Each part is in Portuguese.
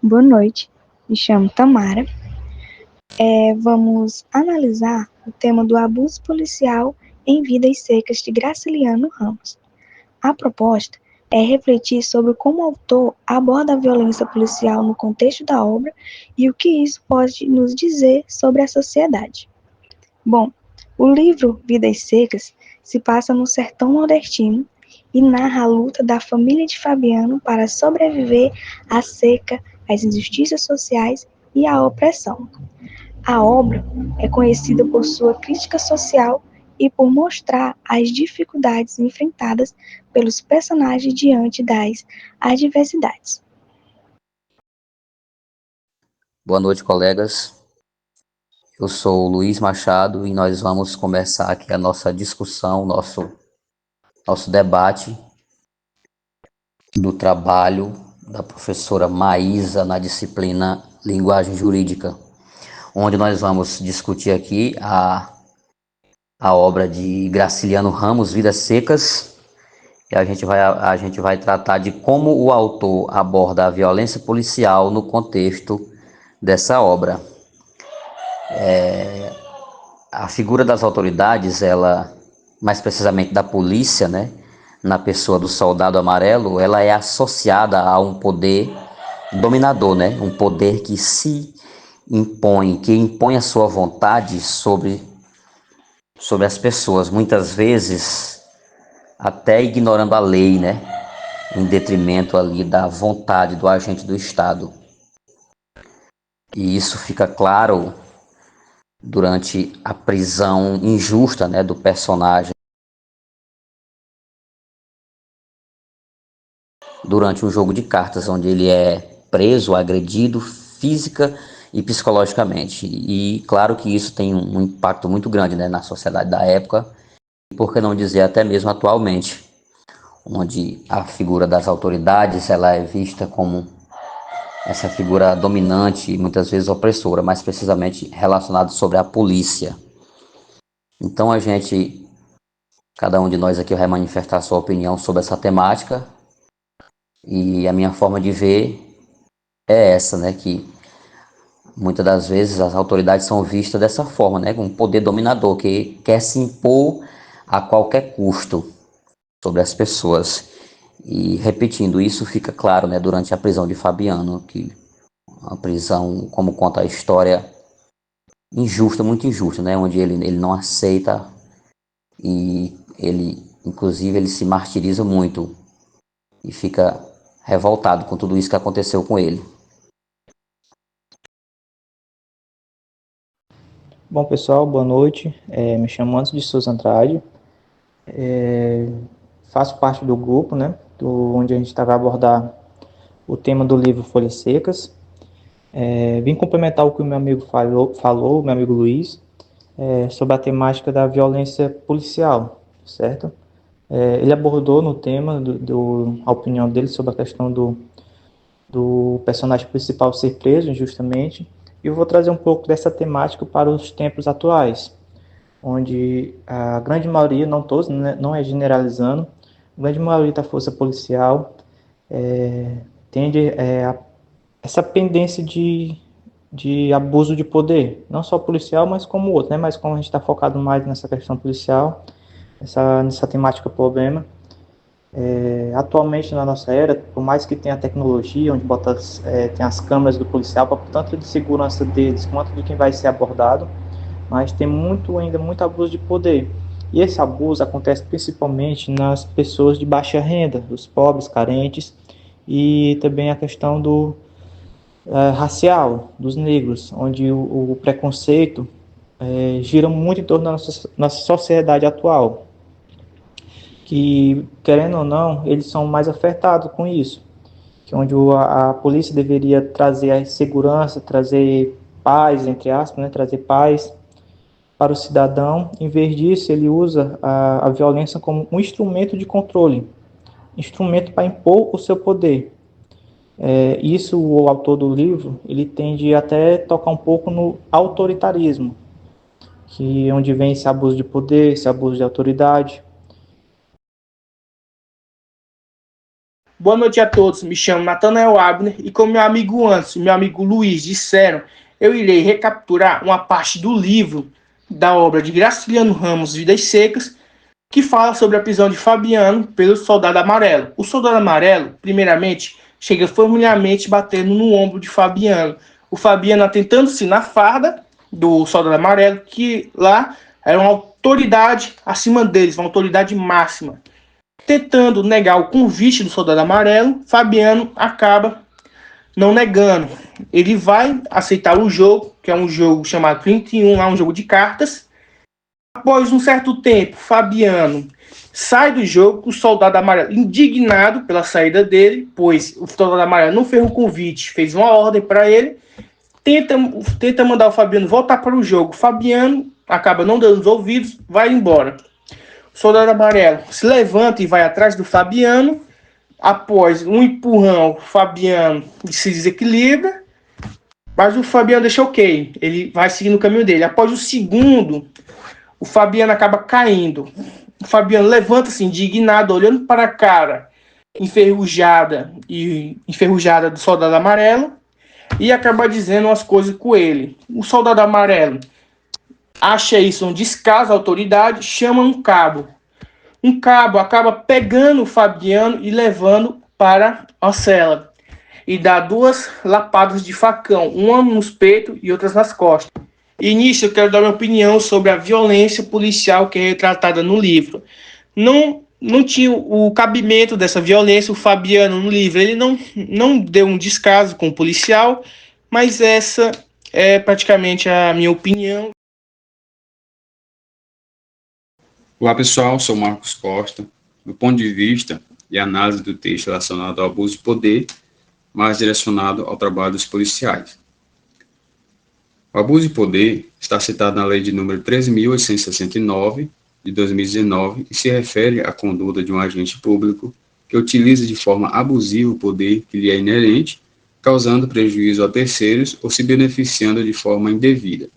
Boa noite, me chamo Tamara. Vamos analisar o tema do abuso policial em Vidas Secas de Graciliano Ramos. A proposta é refletir sobre como o autor aborda a violência policial no contexto da obra e o que isso pode nos dizer sobre a sociedade. Bom, o livro Vidas Secas se passa no sertão nordestino e narra a luta da família de Fabiano para sobreviver à seca, às injustiças sociais e à opressão. A obra é conhecida por sua crítica social e por mostrar as dificuldades enfrentadas pelos personagens diante das adversidades. Boa noite, colegas. Eu sou o Luiz Machado e nós vamos começar aqui a nossa discussão, nosso debate do trabalho da professora Maísa na disciplina Linguagem Jurídica, onde nós vamos discutir aqui a obra de Graciliano Ramos, Vidas Secas, e a gente vai tratar de como o autor aborda a violência policial no contexto dessa obra. A figura das autoridades, mais precisamente da polícia, né, na pessoa do soldado amarelo, ela é associada a um poder dominador, né, um poder que se impõe, que impõe a sua vontade sobre as pessoas, muitas vezes até ignorando a lei, né, em detrimento ali da vontade do agente do Estado. E isso fica claro durante a prisão injusta, né, do personagem durante um jogo de cartas, onde ele é preso, agredido física e psicologicamente. E claro que isso tem um impacto muito grande, né, na sociedade da época, e por que não dizer até mesmo atualmente, onde a figura das autoridades ela é vista como essa figura dominante e muitas vezes opressora, mais precisamente relacionado sobre a polícia. Então cada um de nós aqui vai manifestar sua opinião sobre essa temática, e a minha forma de ver é essa, né, que muitas das vezes as autoridades são vistas dessa forma, né, com um poder dominador que quer se impor a qualquer custo sobre as pessoas. E repetindo, isso fica claro, né, durante a prisão de Fabiano, que a prisão, como conta a história, injusta, muito injusta, né, onde ele não aceita e inclusive, ele se martiriza muito e fica revoltado com tudo isso que aconteceu com ele. Bom, pessoal, boa noite. Me chamo Anderson de Souza Andrade. Faço parte do grupo, né, onde a gente vai abordar o tema do livro Folhas Secas. Vim complementar o que o meu amigo falou, meu amigo Luiz, sobre a temática da violência policial, certo? Ele abordou no tema, a opinião dele sobre a questão do personagem principal ser preso injustamente, e eu vou trazer um pouco dessa temática para os tempos atuais, onde a grande maioria, não todos, né, não é generalizando, a grande maioria da força policial tende a essa pendência de abuso de poder, não só policial, mas como outro, né? Mas como a gente está focado mais nessa questão policial, nessa temática problema, atualmente na nossa era, por mais que tenha tecnologia, onde tem as câmeras do policial, para tanto de segurança deles quanto de quem vai ser abordado, mas tem ainda muito abuso de poder. E esse abuso acontece principalmente nas pessoas de baixa renda, dos pobres, carentes, e também a questão racial, dos negros, onde o preconceito gira muito em torno da nossa sociedade atual, que, querendo ou não, eles são mais afetados com isso, que onde a polícia deveria trazer a segurança, trazer paz, entre aspas, né, trazer paz para o cidadão. Em vez disso, ele usa a violência como um instrumento de controle, instrumento para impor o seu poder. Isso, o autor do livro, ele tende até tocar um pouco no autoritarismo, que é onde vem esse abuso de poder, esse abuso de autoridade. Boa noite a todos, me chamo Nathanael Abner e como meu amigo Anderson e meu amigo Luiz disseram, eu irei recapturar uma parte do livro da obra de Graciliano Ramos, Vidas Secas, que fala sobre a prisão de Fabiano pelo Soldado Amarelo. O Soldado Amarelo, primeiramente, chega familiarmente batendo no ombro de Fabiano. O Fabiano atentando-se na farda do Soldado Amarelo, que lá era uma autoridade acima deles, uma autoridade máxima. Tentando negar o convite do Soldado Amarelo, Fabiano acaba não negando. Ele vai aceitar o jogo, que é um jogo chamado 31, lá um jogo de cartas. Após um certo tempo, Fabiano sai do jogo, o Soldado Amarelo, indignado pela saída dele, pois o Soldado Amarelo não fez um convite, fez uma ordem para ele, tenta mandar o Fabiano voltar para o jogo. Fabiano acaba não dando os ouvidos, vai embora. O Soldado Amarelo se levanta e vai atrás do Fabiano. Após um empurrão, o Fabiano se desequilibra, mas o Fabiano deixa ok, ele vai seguindo o caminho dele. Após o segundo, o Fabiano acaba caindo. O Fabiano levanta-se indignado, olhando para a cara enferrujada do Soldado Amarelo e acaba dizendo umas coisas com ele. O Soldado Amarelo acha isso um descaso à autoridade, chama um cabo. Um cabo acaba pegando o Fabiano e levando para a cela. E dá 2 lapadas de facão, uma nos peitos e outras nas costas. E nisso eu quero dar minha opinião sobre a violência policial que é retratada no livro. Não tinha o cabimento dessa violência. O Fabiano no livro ele não deu um descaso com o policial, mas essa é praticamente a minha opinião. Olá pessoal, sou Marcos Costa. Do ponto de vista e análise do texto relacionado ao abuso de poder, mais direcionado ao trabalho dos policiais. O abuso de poder está citado na Lei de número 13.869, de 2019, e se refere à conduta de um agente público que utiliza de forma abusiva o poder que lhe é inerente, causando prejuízo a terceiros ou se beneficiando de forma indevida.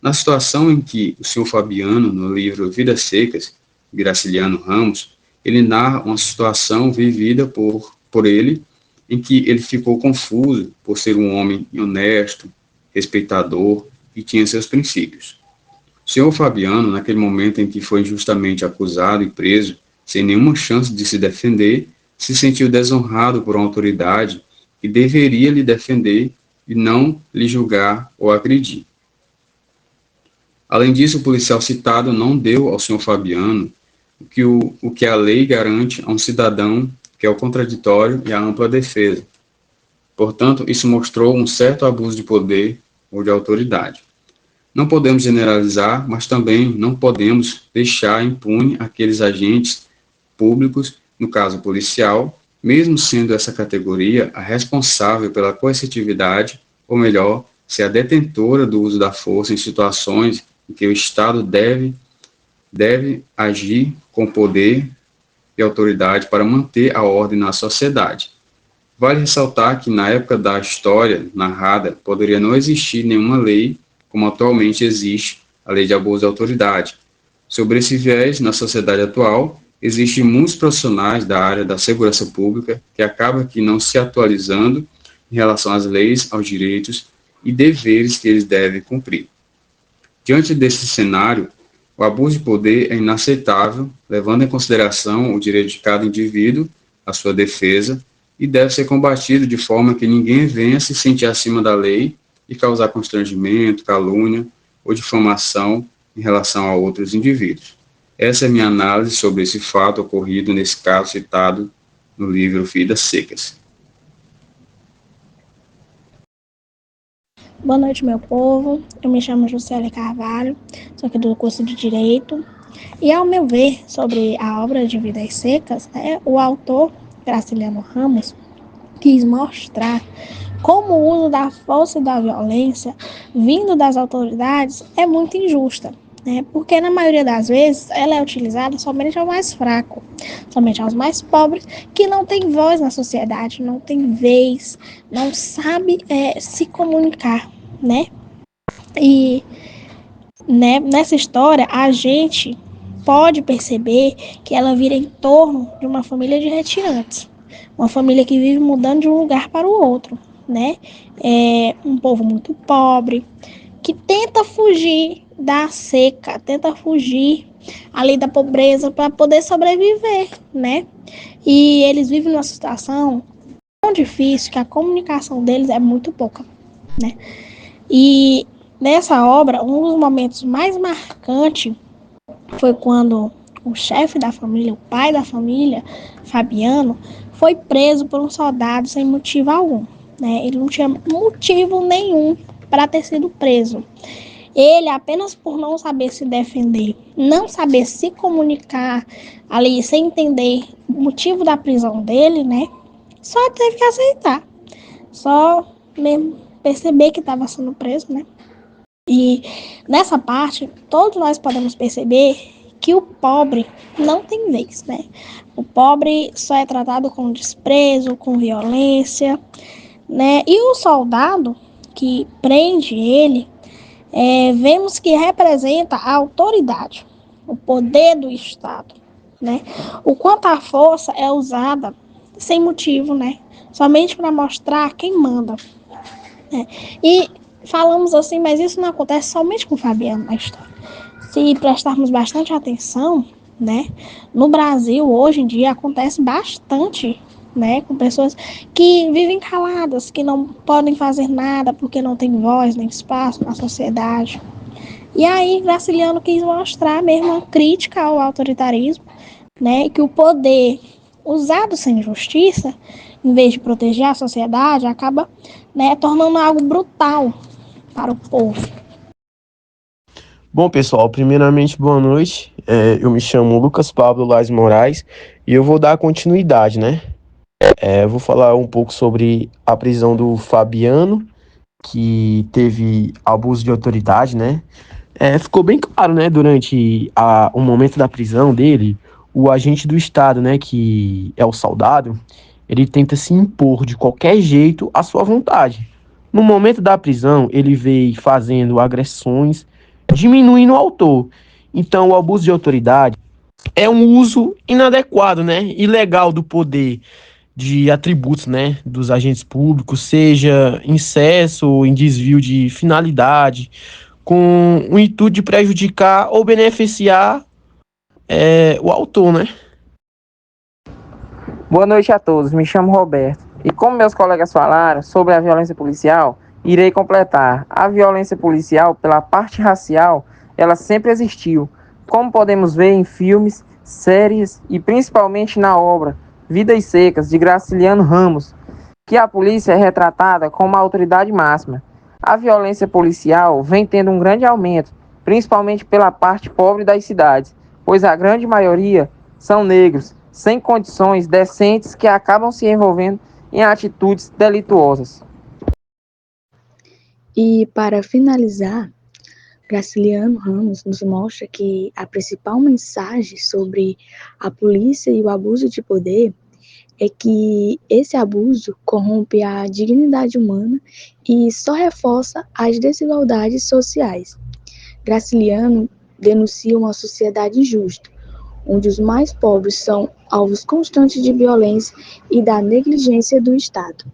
Na situação em que o senhor Fabiano, no livro Vidas Secas, de Graciliano Ramos, ele narra uma situação vivida por ele, em que ele ficou confuso por ser um homem honesto, respeitador e tinha seus princípios. O senhor Fabiano, naquele momento em que foi injustamente acusado e preso, sem nenhuma chance de se defender, se sentiu desonrado por uma autoridade que deveria lhe defender e não lhe julgar ou agredir. Além disso, o policial citado não deu ao senhor Fabiano o que a lei garante a um cidadão, que é o contraditório e a ampla defesa. Portanto, isso mostrou um certo abuso de poder ou de autoridade. Não podemos generalizar, mas também não podemos deixar impune aqueles agentes públicos, no caso policial, mesmo sendo essa categoria a responsável pela coercitividade, ou melhor, ser a detentora do uso da força em situações em que o Estado deve agir com poder e autoridade para manter a ordem na sociedade. Vale ressaltar que na época da história narrada poderia não existir nenhuma lei como atualmente existe a lei de abuso de autoridade. Sobre esse viés, na sociedade atual, existem muitos profissionais da área da segurança pública que acabam aqui não se atualizando em relação às leis, aos direitos e deveres que eles devem cumprir. Diante desse cenário, o abuso de poder é inaceitável, levando em consideração o direito de cada indivíduo, a sua defesa, e deve ser combatido de forma que ninguém venha se sentir acima da lei e causar constrangimento, calúnia ou difamação em relação a outros indivíduos. Essa é a minha análise sobre esse fato ocorrido nesse caso citado no livro Vidas Secas. Boa noite, meu povo. Eu me chamo Juscelia Carvalho, sou aqui do curso de Direito. E, ao meu ver, sobre a obra de Vidas Secas, o autor, Graciliano Ramos, quis mostrar como o uso da força e da violência vindo das autoridades é muito injusta, né? Porque, na maioria das vezes, ela é utilizada somente ao mais fraco, somente aos mais pobres, que não tem voz na sociedade, não tem vez, não sabe se comunicar, né? E nessa história, a gente pode perceber que ela vira em torno de uma família de retirantes. Uma família que vive mudando de um lugar para o outro, né? É um povo muito pobre, que tenta fugir da seca, tenta fugir ali da pobreza para poder sobreviver, né? E eles vivem numa situação tão difícil que a comunicação deles é muito pouca, né? E nessa obra, um dos momentos mais marcantes foi quando o chefe da família, o pai da família, Fabiano, foi preso por um soldado sem motivo algum, né? Ele não tinha motivo nenhum para ter sido preso. Ele, apenas por não saber se defender, não saber se comunicar ali, sem entender o motivo da prisão dele, né? Só teve que aceitar. Só mesmo perceber que estava sendo preso, né? E nessa parte, todos nós podemos perceber que o pobre não tem vez, né? O pobre só é tratado com desprezo, com violência, né? E o soldado que prende ele, vemos que representa a autoridade, o poder do Estado, né? O quanto a força é usada sem motivo, né? Somente para mostrar quem manda, né? E falamos assim, mas isso não acontece somente com o Fabiano na história. Se prestarmos bastante atenção, né? No Brasil, hoje em dia, acontece bastante, né? Com pessoas que vivem caladas, que não podem fazer nada porque não tem voz nem espaço na sociedade. E aí, Graciliano quis mostrar mesmo uma crítica ao autoritarismo, né? Que o poder usado sem justiça, em vez de proteger a sociedade, acaba, né, tornando algo brutal para o povo. Bom, pessoal, primeiramente, boa noite. Eu me chamo Lucas Pablo Lais Moraes e eu vou dar continuidade, né? Eu vou falar um pouco sobre a prisão do Fabiano, que teve abuso de autoridade, né? Ficou bem claro, né, durante o momento da prisão dele, o agente do Estado, né, que é o soldado, ele tenta se impor de qualquer jeito à sua vontade. No momento da prisão, ele veio fazendo agressões, diminuindo o autor. Então, o abuso de autoridade é um uso inadequado, né, ilegal do poder de atributos, né, dos agentes públicos, seja em excesso ou em desvio de finalidade, com o intuito de prejudicar ou beneficiar o autor, né? Boa noite a todos, me chamo Roberto. E como meus colegas falaram sobre a violência policial, irei completar. A violência policial, pela parte racial, ela sempre existiu, como podemos ver em filmes, séries e principalmente na obra Vidas Secas, de Graciliano Ramos, que a polícia é retratada como a autoridade máxima. A violência policial vem tendo um grande aumento, principalmente pela parte pobre das cidades, pois a grande maioria são negros, sem condições decentes, que acabam se envolvendo em atitudes delituosas. E para finalizar, Graciliano Ramos nos mostra que a principal mensagem sobre a polícia e o abuso de poder é que esse abuso corrompe a dignidade humana e só reforça as desigualdades sociais. Graciliano denuncia uma sociedade injusta, onde os mais pobres são alvos constantes de violência e da negligência do Estado.